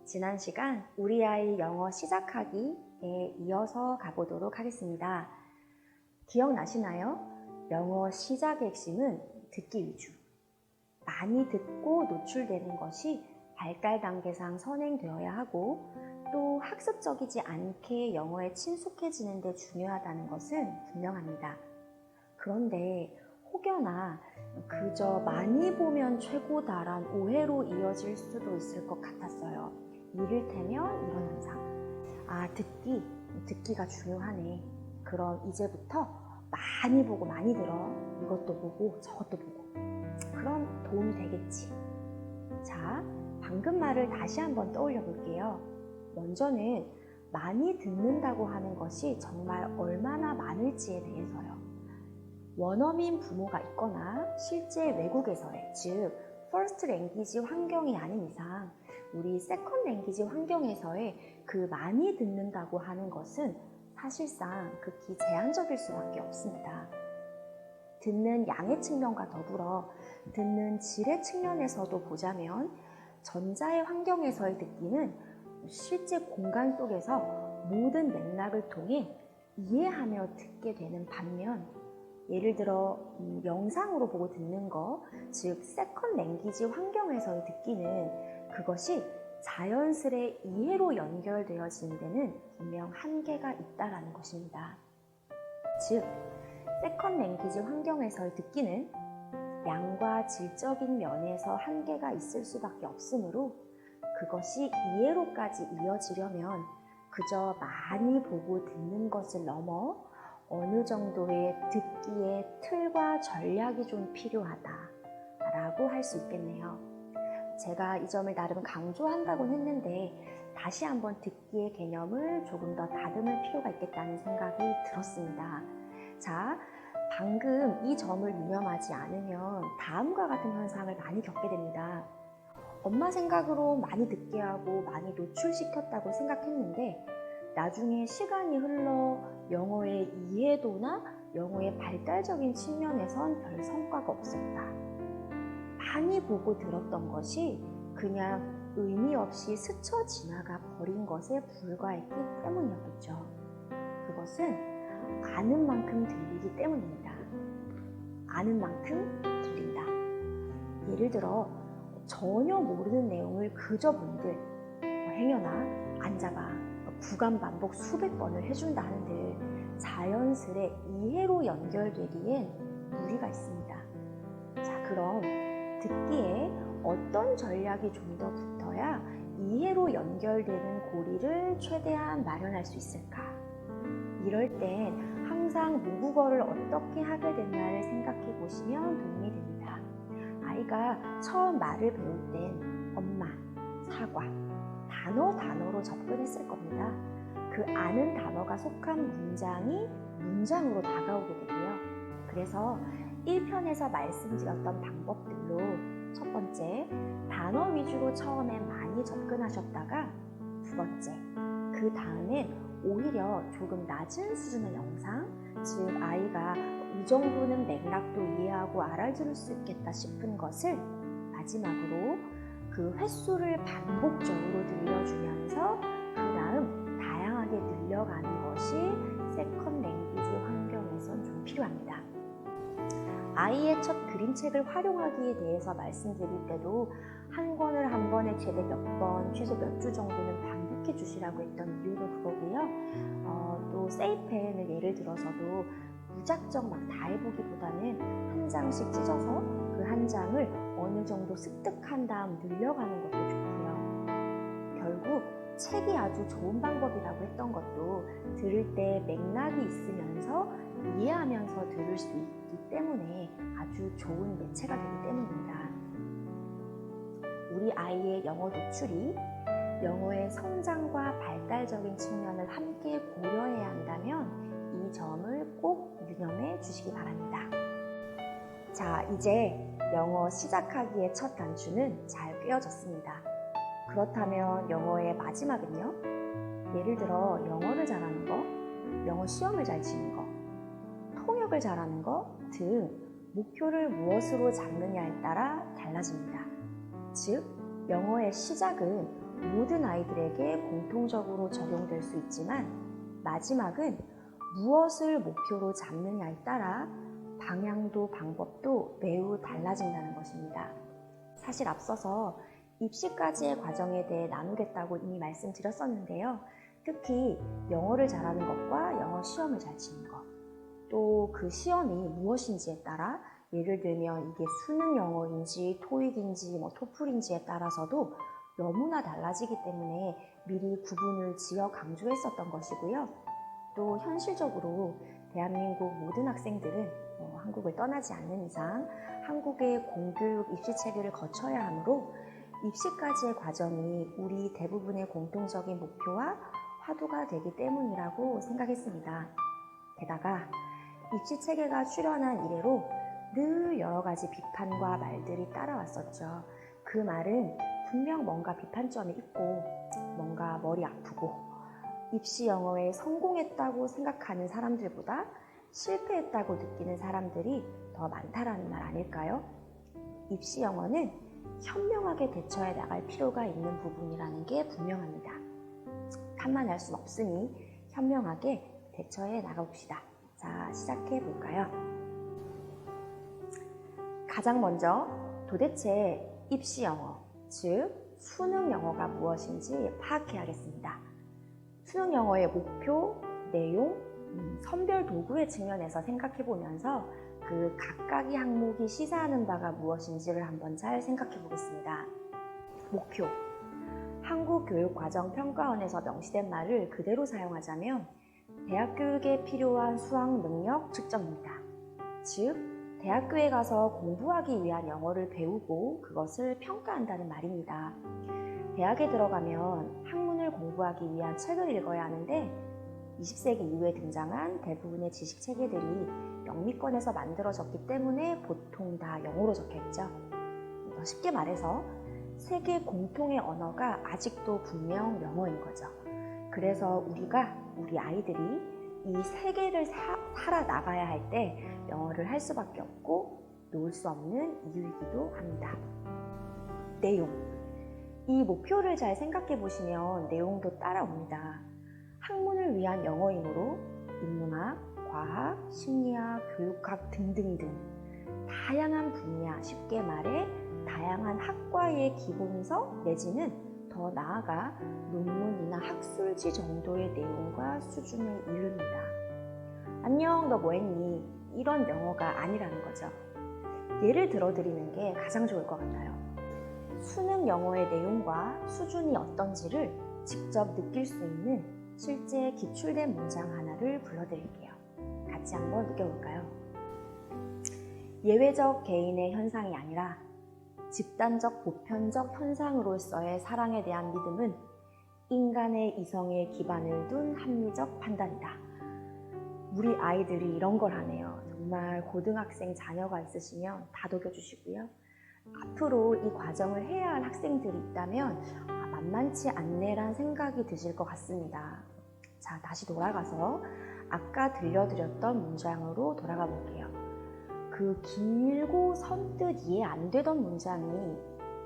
지난 시간 우리 아이 영어 시작하기에 이어서 가보도록 하겠습니다. 기억나시나요? 영어 시작의 핵심은 듣기 위주. 많이 듣고 노출되는 것이 발달 단계상 선행되어야 하고 또 학습적이지 않게 영어에 친숙해지는 데 중요하다는 것은 분명합니다. 그런데 혹여나 그저 많이 보면 최고다란 오해로 이어질 수도 있을 것 같았어요. 이를테면 이런 현상. 듣기가 중요하네. 그럼 이제부터 많이 보고 많이 들어. 이것도 보고 저것도 보고. 그럼 도움이 되겠지. 자, 방금 말을 다시 한번 떠올려 볼게요. 먼저는 많이 듣는다고 하는 것이 정말 얼마나 많을지에 대해서요. 원어민 부모가 있거나 실제 외국에서의, 즉 퍼스트 랭귀지 환경이 아닌 이상 우리 세컨 랭귀지 환경에서의 그 많이 듣는다고 하는 것은 사실상 극히 제한적일 수밖에 없습니다. 듣는 양의 측면과 더불어 듣는 질의 측면에서도 보자면 전자의 환경에서의 듣기는 실제 공간 속에서 모든 맥락을 통해 이해하며 듣게 되는 반면 예를 들어 영상으로 보고 듣는 거, 즉 세컨 랭귀지 환경에서의 듣기는 그것이 자연스레 이해로 연결되어지는 데는 분명 한계가 있다는 것입니다. 즉 세컨 랭귀지 환경에서의 듣기는 양과 질적인 면에서 한계가 있을 수밖에 없으므로 그것이 이해로까지 이어지려면 그저 많이 보고 듣는 것을 넘어 어느 정도의 듣기의 틀과 전략이 좀 필요하다라고 할 수 있겠네요. 제가 이 점을 나름 강조한다곤 했는데 다시 한번 듣기의 개념을 조금 더 다듬을 필요가 있겠다는 생각이 들었습니다. 자, 방금 이 점을 유념하지 않으면 다음과 같은 현상을 많이 겪게 됩니다. 엄마 생각으로 많이 듣게 하고 많이 노출시켰다고 생각했는데 나중에 시간이 흘러 영어의 이해도나 영어의 발달적인 측면에선 별 성과가 없었다. 많이 보고 들었던 것이 그냥 의미 없이 스쳐 지나가 버린 것에 불과했기 때문이었겠죠. 그것은 아는 만큼 들리기 때문입니다. 아는 만큼 들린다. 예를 들어 전혀 모르는 내용을 그저 본들 행여나 앉아봐 구간 반복 수백 번을 해준다 한들 자연스레 이해로 연결되기엔 무리가 있습니다. 자, 그럼 듣기에 어떤 전략이 좀 더 붙어야 이해로 연결되는 고리를 최대한 마련할 수 있을까? 이럴 땐 항상 모국어를 어떻게 하게 됐나를 생각해 보시면 도움이 됩니다. 아이가 처음 말을 배울 땐 엄마, 사과, 단어로 접근했을 겁니다. 그 아는 단어가 속한 문장이 문장으로 다가오게 되고요. 그래서 1편에서 말씀드렸던 방법들로 첫 번째, 단어 위주로 처음엔 많이 접근하셨다가 두 번째, 그 다음엔 오히려 조금 낮은 수준의 영상, 즉 아이가 이 정도는 맥락도 이해하고 알아들을 수 있겠다 싶은 것을 마지막으로 그 횟수를 반복적으로 들려주면서 그 다음 다양하게 늘려가는 것이 세컨 랭귀지 환경에선 좀 필요합니다. 아이의 첫 그림책을 활용하기에 대해서 말씀드릴 때도 한 권을 한 번에 최대 몇 번, 최소 몇 주 정도는 반복해 주시라고 했던 이유도 그거고요. 또 세이펜을 예를 들어서도 무작정 막 다 해보기보다는 한 장씩 찢어서 그 한 장을 어느 정도 습득한 다음 늘려가는 것도 좋고요. 결국 책이 아주 좋은 방법이라고 했던 것도 들을 때 맥락이 있으면서 이해하면서 들을 수 있기 때문에 아주 좋은 매체가 되기 때문입니다. 우리 아이의 영어 노출이 영어의 성장과 발달적인 측면을 함께 고려해야 한다면 이 점을 꼭 유념해 주시기 바랍니다. 자, 이제 영어 시작하기의 첫 단추는 잘 꿰어졌습니다. 그렇다면 영어의 마지막은요? 예를 들어 영어를 잘하는 거, 영어 시험을 잘 치는 거, 통역을 잘하는 거 등 목표를 무엇으로 잡느냐에 따라 달라집니다. 즉, 영어의 시작은 모든 아이들에게 공통적으로 적용될 수 있지만 마지막은 무엇을 목표로 잡느냐에 따라 방향도 방법도 매우 달라진다는 것입니다. 사실 앞서서 입시까지의 과정에 대해 나누겠다고 이미 말씀드렸었는데요. 특히 영어를 잘하는 것과 영어 시험을 잘 치는 것, 또 그 시험이 무엇인지에 따라 예를 들면 이게 수능 영어인지 토익인지 토플인지에 따라서도 너무나 달라지기 때문에 미리 구분을 지어 강조했었던 것이고요. 또 현실적으로 대한민국 모든 학생들은 한국을 떠나지 않는 이상 한국의 공교육 입시 체계를 거쳐야 하므로 입시까지의 과정이 우리 대부분의 공통적인 목표와 화두가 되기 때문이라고 생각했습니다. 게다가 입시 체계가 출현한 이래로 늘 여러 가지 비판과 말들이 따라왔었죠. 그 말은 분명 뭔가 비판점이 있고 뭔가 머리 아프고 입시 영어에 성공했다고 생각하는 사람들보다 실패했다고 느끼는 사람들이 더 많다라는 말 아닐까요? 입시 영어는 현명하게 대처해 나갈 필요가 있는 부분이라는 게 분명합니다. 탐만할 순 없으니 현명하게 대처해 나가봅시다. 자, 시작해 볼까요? 가장 먼저 도대체 입시 영어, 즉 수능 영어가 무엇인지 파악해야겠습니다. 수능 영어의 목표, 내용, 선별 도구의 측면에서 생각해보면서 그 각각의 항목이 시사하는 바가 무엇인지를 한번 잘 생각해 보겠습니다. 목표. 한국교육과정평가원에서 명시된 말을 그대로 사용하자면 대학 교육에 필요한 수학 능력 측정입니다. 즉, 대학교에 가서 공부하기 위한 영어를 배우고 그것을 평가한다는 말입니다. 대학에 들어가면 학문을 공부하기 위한 책을 읽어야 하는데 20세기 이후에 등장한 대부분의 지식 체계들이 영미권에서 만들어졌기 때문에 보통 다 영어로 적혀있죠. 더 쉽게 말해서 세계 공통의 언어가 아직도 분명 영어인 거죠. 그래서 우리 아이들이 이 세계를 살아나가야 할 때 영어를 할 수밖에 없고 놓을 수 없는 이유이기도 합니다. 내용. 이 목표를 잘 생각해 보시면 내용도 따라옵니다. 학문을 위한 영어이므로 인문학, 과학, 심리학, 교육학 등등등 다양한 분야, 쉽게 말해 다양한 학과의 기본서 내지는 더 나아가 논문이나 학술지 정도의 내용과 수준을 이룹니다. 안녕, 너 뭐했니? 이런 영어가 아니라는 거죠. 예를 들어드리는 게 가장 좋을 것 같아요. 수능 영어의 내용과 수준이 어떤지를 직접 느낄 수 있는 실제 기출된 문장 하나를 불러드릴게요. 같이 한번 느껴볼까요? 예외적 개인의 현상이 아니라 집단적 보편적 현상으로서의 사랑에 대한 믿음은 인간의 이성에 기반을 둔 합리적 판단이다. 우리 아이들이 이런 걸 하네요. 정말 고등학생 자녀가 있으시면 다독여주시고요. 앞으로 이 과정을 해야 할 학생들이 있다면 만만치 않네란 생각이 드실 것 같습니다. 자, 다시 돌아가서 아까 들려드렸던 문장으로 돌아가 볼게요. 그 길고 선뜻 이해 안 되던 문장이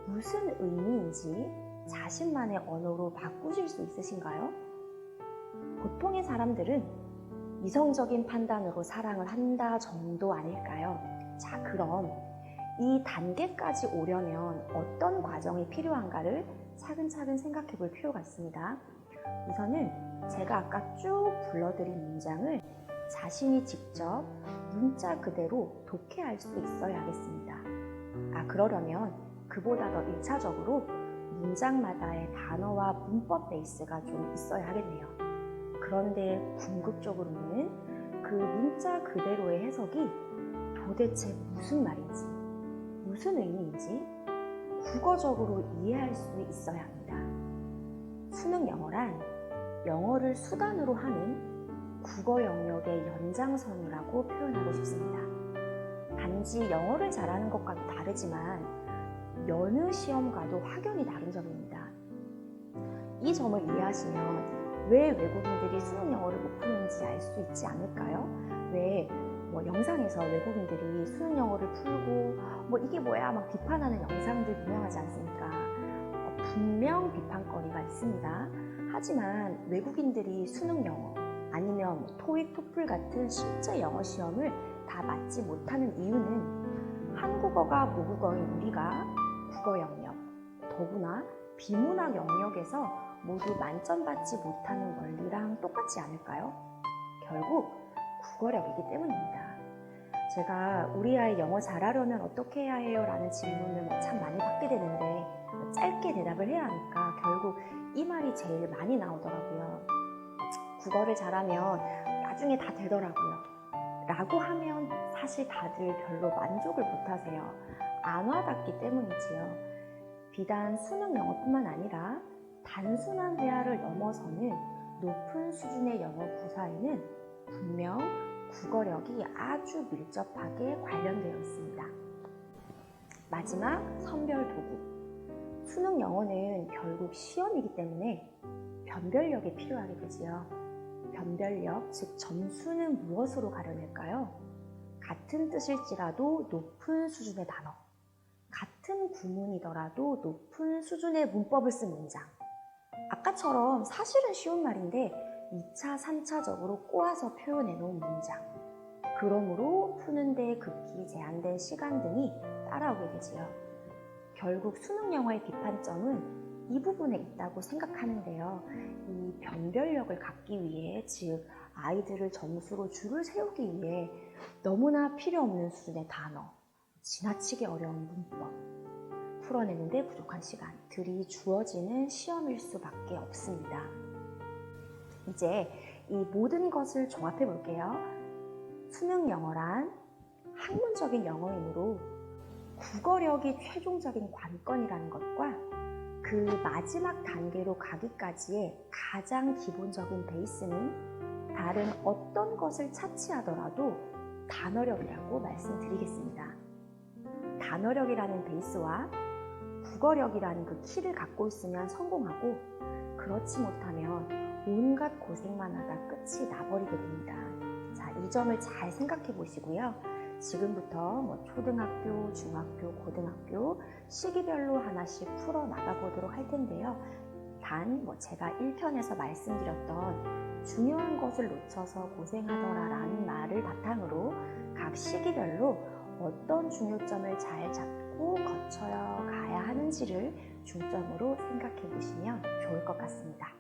무슨 의미인지 자신만의 언어로 바꾸실 수 있으신가요? 보통의 사람들은 이성적인 판단으로 사랑을 한다 정도 아닐까요? 자, 그럼 이 단계까지 오려면 어떤 과정이 필요한가를 차근차근 생각해 볼 필요가 있습니다. 우선은 제가 아까 쭉 불러드린 문장을 자신이 직접 문자 그대로 독해할 수 있어야겠습니다. 그러려면 그보다 더 1차적으로 문장마다의 단어와 문법 베이스가 좀 있어야 하겠네요. 그런데 궁극적으로는 그 문자 그대로의 해석이 도대체 무슨 말인지, 무슨 의미인지 국어적으로 이해할 수 있어야 합니다. 수능 영어란 영어를 수단으로 하는 국어 영역의 연장선이라고 표현하고 싶습니다. 단지 영어를 잘하는 것과도 다르지만 여느 시험과도 확연히 다른 점입니다. 이 점을 이해하시면 왜 외국인들이 수능 영어를 못 푸는지 알 수 있지 않을까요? 왜 영상에서 외국인들이 수능 영어를 풀고 이게 뭐야 막 비판하는 영상들 유명하지 않습니까? 분명 비판거리가 있습니다. 하지만 외국인들이 수능 영어 아니면 토익, 토플 같은 실제 영어 시험을 다 맞지 못하는 이유는 한국어가 모국어인 우리가 국어 영역, 더구나 비문학 영역에서 모두 만점 받지 못하는 원리랑 똑같지 않을까요? 결국 국어력이기 때문입니다. 제가 우리 아이 영어 잘하려면 어떻게 해야 해요? 라는 질문을 참 많이 받게 되는데 짧게 대답을 해야 하니까 결국 이 말이 제일 많이 나오더라고요. 국어를 잘하면 나중에 다 되더라고요. 라고 하면 사실 다들 별로 만족을 못하세요. 안 와닿기 때문이지요. 비단 수능 영어뿐만 아니라 단순한 대화를 넘어서는 높은 수준의 영어 구사에는 분명 국어력이 아주 밀접하게 관련되어 있습니다. 마지막 선별 도구. 수능 영어는 결국 시험이기 때문에 변별력이 필요하게 되지요. 변별력, 즉 점수는 무엇으로 가려낼까요? 같은 뜻일지라도 높은 수준의 단어, 같은 구문이더라도 높은 수준의 문법을 쓴 문장. 아까처럼 사실은 쉬운 말인데 2차, 3차적으로 꼬아서 표현해 놓은 문장. 그러므로 푸는데 극히 제한된 시간 등이 따라오게 되지요. 결국 수능 영어의 비판점은 이 부분에 있다고 생각하는데요. 이 변별력을 갖기 위해, 즉 아이들을 점수로 줄을 세우기 위해 너무나 필요 없는 수준의 단어, 지나치게 어려운 문법, 풀어내는데 부족한 시간들이 주어지는 시험일 수밖에 없습니다. 이제 이 모든 것을 종합해 볼게요. 수능 영어란 학문적인 영어이므로 국어력이 최종적인 관건이라는 것과 그 마지막 단계로 가기까지의 가장 기본적인 베이스는 다른 어떤 것을 차치하더라도 단어력이라고 말씀드리겠습니다. 단어력이라는 베이스와 국어력이라는 그 키를 갖고 있으면 성공하고, 그렇지 못하면 온갖 고생만 하다 끝이 나버리게 됩니다. 자, 이 점을 잘 생각해 보시고요. 지금부터 초등학교, 중학교, 고등학교 시기별로 하나씩 풀어 나가보도록 할 텐데요. 단 제가 1편에서 말씀드렸던 중요한 것을 놓쳐서 고생하더라 라는 말을 바탕으로 각 시기별로 어떤 중요점을 잘 잡고 거쳐야 가야 하는지를 중점으로 생각해 보시면 좋을 것 같습니다.